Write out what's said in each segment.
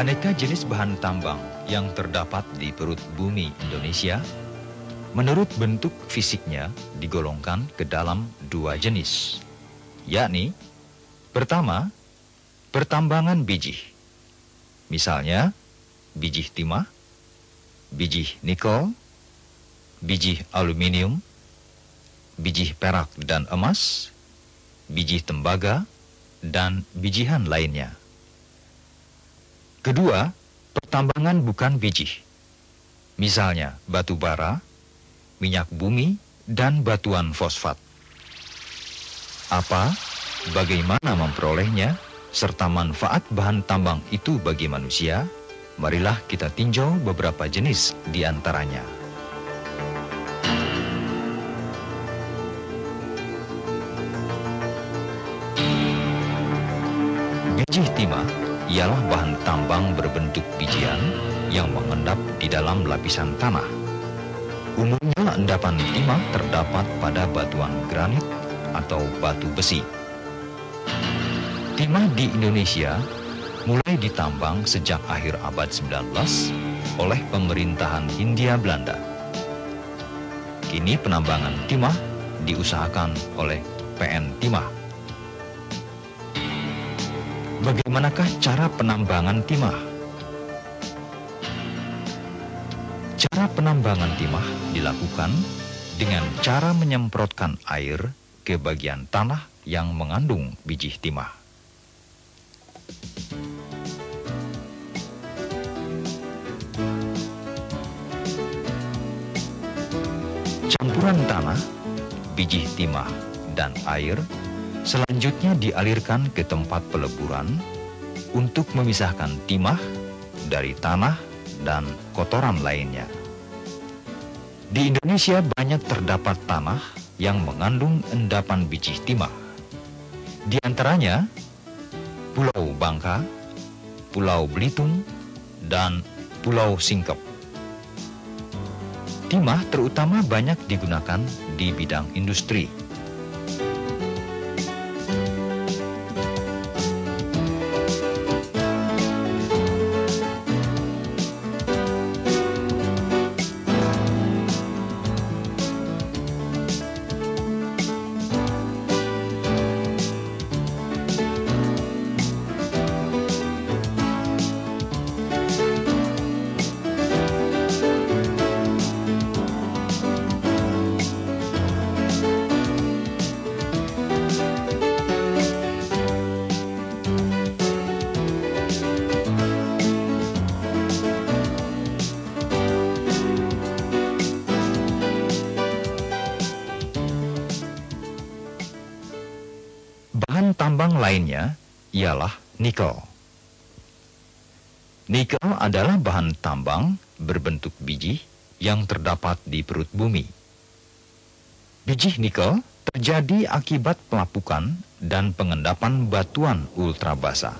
Aneka jenis bahan tambang yang terdapat di perut bumi Indonesia, menurut bentuk fisiknya digolongkan ke dalam dua jenis, yakni pertama, pertambangan biji. Misalnya, biji timah, biji nikel, biji aluminium, biji perak dan emas, biji tembaga, dan bijihan lainnya. Kedua, pertambangan bukan biji. Misalnya batu bara, minyak bumi, dan batuan fosfat. Apa, bagaimana memperolehnya, serta manfaat bahan tambang itu bagi manusia, marilah kita tinjau beberapa jenis di antaranya. Biji timah ialah bahan tambang berbentuk bijian yang mengendap di dalam lapisan tanah. Umumnya endapan timah terdapat pada batuan granit atau batu besi. Timah di Indonesia mulai ditambang sejak akhir abad 19 oleh pemerintahan Hindia Belanda. Kini penambangan timah diusahakan oleh PN Timah. Bagaimanakah cara penambangan timah? Cara penambangan timah dilakukan dengan cara menyemprotkan air ke bagian tanah yang mengandung biji timah. Campuran tanah, biji timah, dan air selanjutnya dialirkan ke tempat peleburan untuk memisahkan timah dari tanah dan kotoran lainnya. Di Indonesia banyak terdapat tanah yang mengandung endapan biji timah. Di antaranya Pulau Bangka, Pulau Belitung, dan Pulau Singkep. Timah terutama banyak digunakan di bidang industri. Bahan tambang lainnya ialah nikel. Nikel adalah bahan tambang berbentuk biji yang terdapat di perut bumi. Biji nikel terjadi akibat pelapukan dan pengendapan batuan ultrabasa.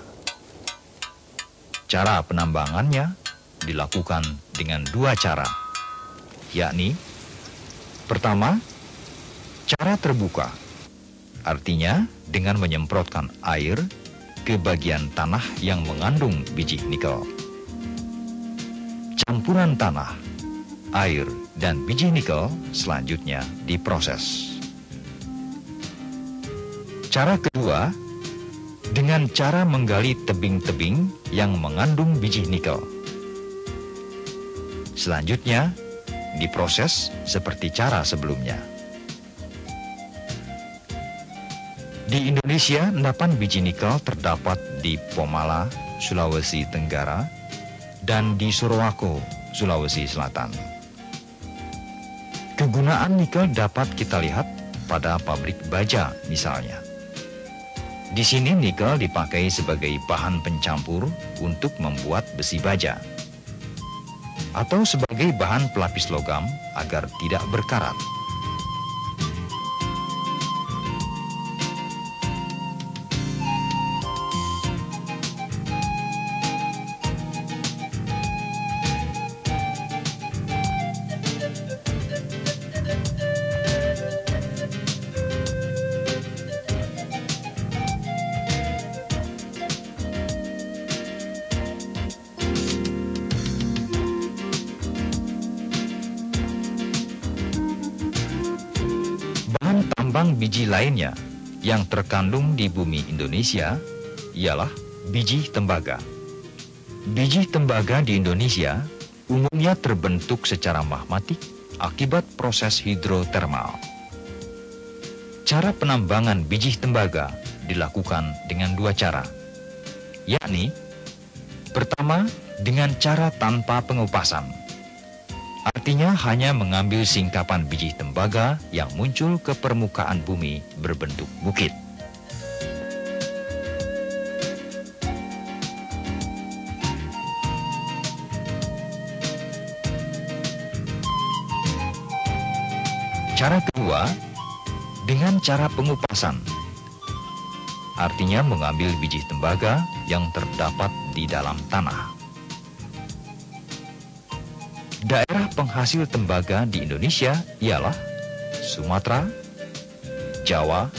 Cara penambangannya dilakukan dengan dua cara, yakni pertama, cara terbuka, artinya dengan menyemprotkan air ke bagian tanah yang mengandung biji nikel. Campuran tanah, air, dan biji nikel selanjutnya diproses. Cara kedua, dengan cara menggali tebing-tebing yang mengandung biji nikel. Selanjutnya, diproses seperti cara sebelumnya. Di Indonesia, endapan biji nikel terdapat di Pomala, Sulawesi Tenggara, dan di Sorowako, Sulawesi Selatan. Kegunaan nikel dapat kita lihat pada pabrik baja misalnya. Di sini nikel dipakai sebagai bahan pencampur untuk membuat besi baja, atau sebagai bahan pelapis logam agar tidak berkarat. tambang biji lainnya yang terkandung di bumi Indonesia ialah biji tembaga. Biji tembaga di Indonesia umumnya terbentuk secara magmatik akibat proses hidrotermal. Cara penambangan biji tembaga dilakukan dengan dua cara, yakni pertama dengan cara tanpa pengupasan. Artinya hanya mengambil singkapan biji tembaga yang muncul ke permukaan bumi berbentuk bukit. Cara kedua dengan cara pengupasan. Artinya mengambil biji tembaga yang terdapat di dalam tanah. Daerah penghasil tembaga di Indonesia ialah Sumatera, Jawa,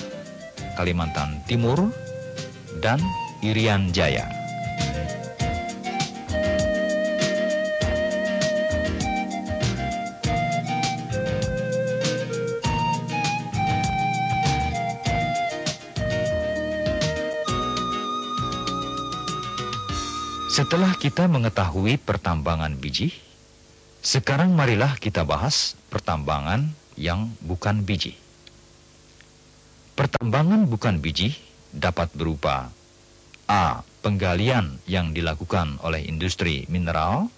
Kalimantan Timur, dan Irian Jaya. Setelah kita mengetahui pertambangan biji, sekarang marilah kita bahas pertambangan yang bukan biji. Pertambangan bukan biji dapat berupa A. Penggalian yang dilakukan oleh industri mineral,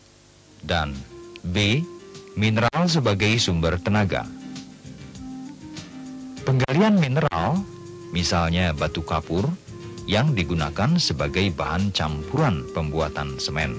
dan B. Mineral sebagai sumber tenaga. Penggalian mineral, misalnya batu kapur, yang digunakan sebagai bahan campuran pembuatan semen.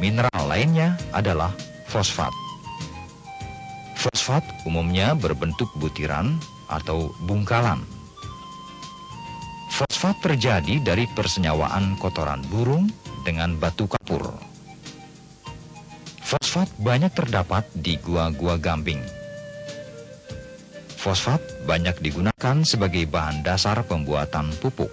Mineral lainnya adalah fosfat. Fosfat umumnya berbentuk butiran atau bungkalan. Fosfat terjadi dari persenyawaan kotoran burung dengan batu kapur. Fosfat banyak terdapat di gua-gua Gambing. Fosfat banyak digunakan sebagai bahan dasar pembuatan pupuk.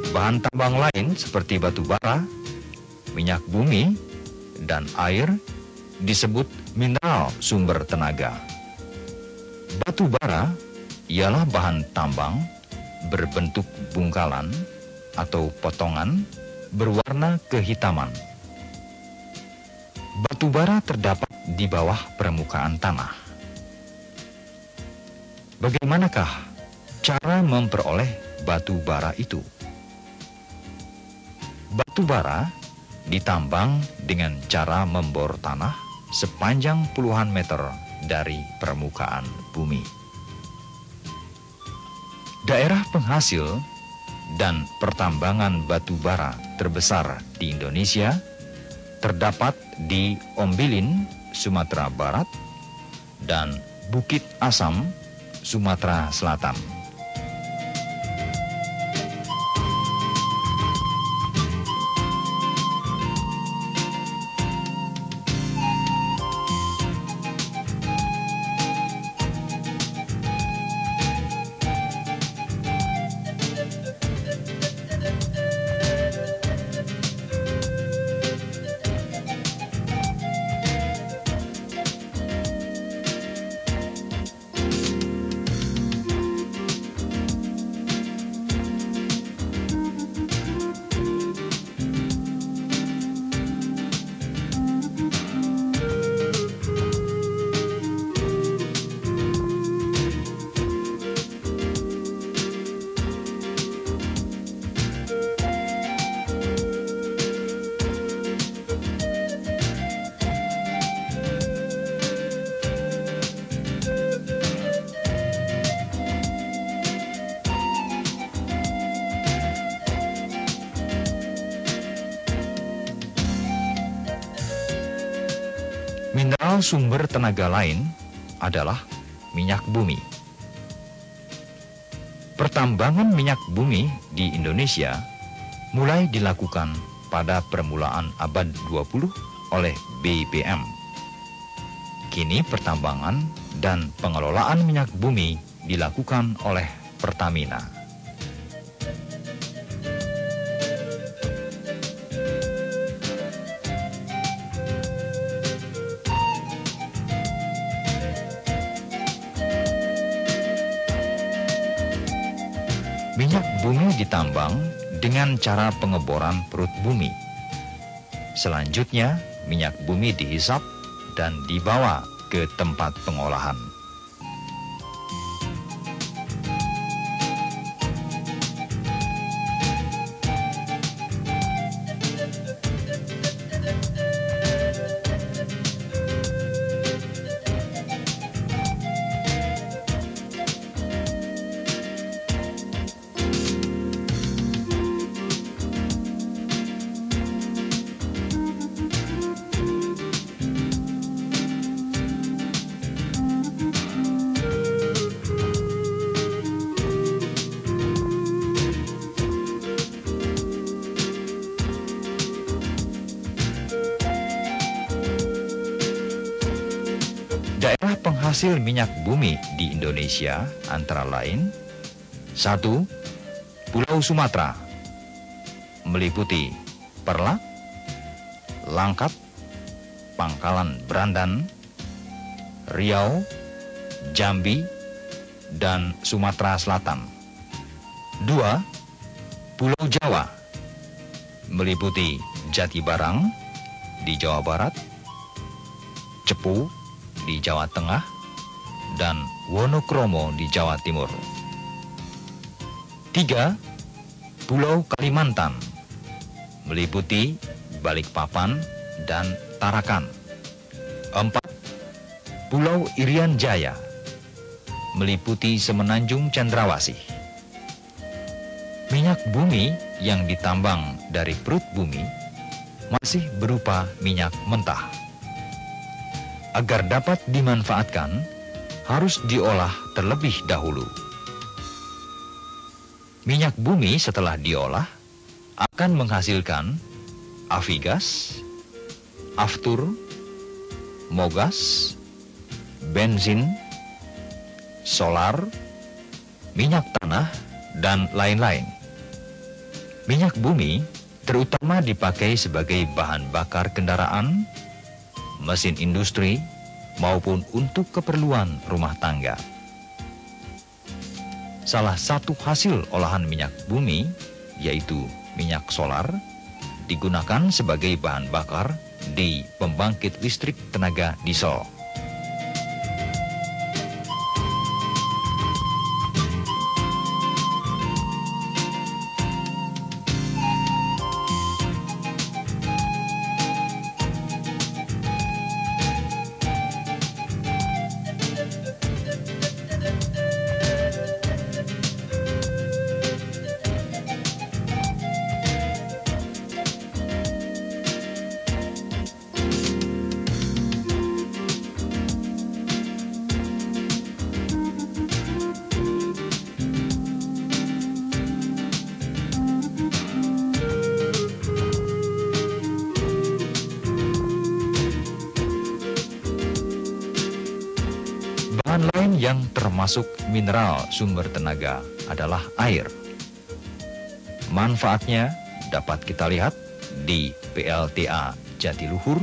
Bahan tambang lain seperti batu bara, minyak bumi, dan air disebut mineral sumber tenaga. Batu bara ialah bahan tambang berbentuk bungkalan atau potongan berwarna kehitaman. Batu bara terdapat di bawah permukaan tanah. Bagaimanakah cara memperoleh batu bara itu? Batu bara ditambang dengan cara membor tanah sepanjang puluhan meter dari permukaan bumi. Daerah penghasil dan pertambangan batu bara terbesar di Indonesia terdapat di Ombilin, Sumatera Barat, dan Bukit Asam, Sumatera Selatan. Mineral sumber tenaga lain adalah minyak bumi. Pertambangan minyak bumi di Indonesia mulai dilakukan pada permulaan abad 20 oleh BPM. Kini pertambangan dan pengelolaan minyak bumi dilakukan oleh Pertamina. Minyak bumi ditambang dengan cara pengeboran perut bumi. Selanjutnya, minyak bumi dihisap dan dibawa ke tempat pengolahan. Daerah penghasil minyak bumi di Indonesia antara lain: 1. Pulau Sumatera, meliputi Perlak, Langkat, Pangkalan Berandan, Riau, Jambi, dan Sumatera Selatan. 2. Pulau Jawa, meliputi Jatibarang di Jawa Barat, Cepu di Jawa Tengah, dan Wonokromo di Jawa Timur. 3. Pulau Kalimantan, meliputi Balikpapan dan Tarakan. 4. Pulau Irian Jaya, meliputi Semenanjung Cendrawasih. Minyak bumi yang ditambang dari perut bumi masih berupa minyak mentah. Agar dapat dimanfaatkan, harus diolah terlebih dahulu. Minyak bumi setelah diolah akan menghasilkan afigas, aftur, mogas, bensin, solar, minyak tanah, dan lain-lain. Minyak bumi terutama dipakai sebagai bahan bakar kendaraan, mesin industri, maupun untuk keperluan rumah tangga. salah satu hasil olahan minyak bumi, yaitu minyak solar, digunakan sebagai bahan bakar di pembangkit listrik tenaga diesel. Bahan lain yang termasuk mineral sumber tenaga adalah air. Manfaatnya dapat kita lihat di PLTA Jatiluhur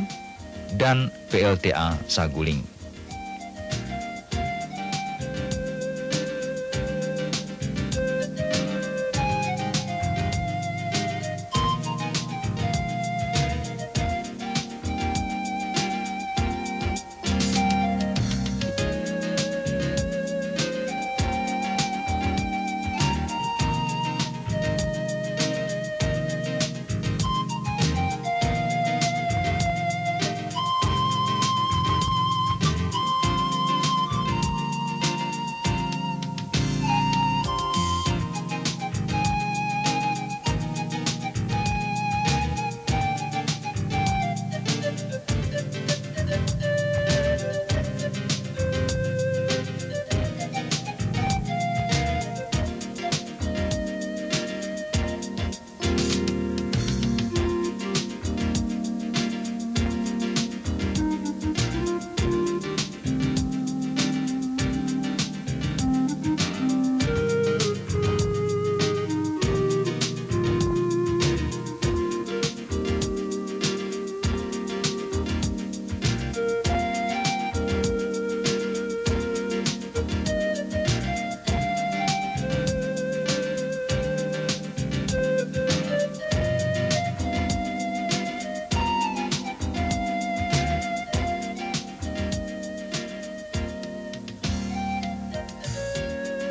dan PLTA Saguling.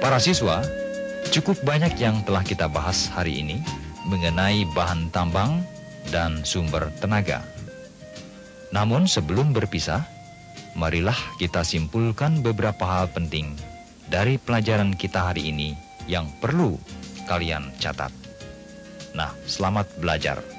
Para siswa, cukup banyak yang telah kita bahas hari ini mengenai bahan tambang dan sumber tenaga. Namun sebelum berpisah, marilah kita simpulkan beberapa hal penting dari pelajaran kita hari ini yang perlu kalian catat. Nah, selamat belajar.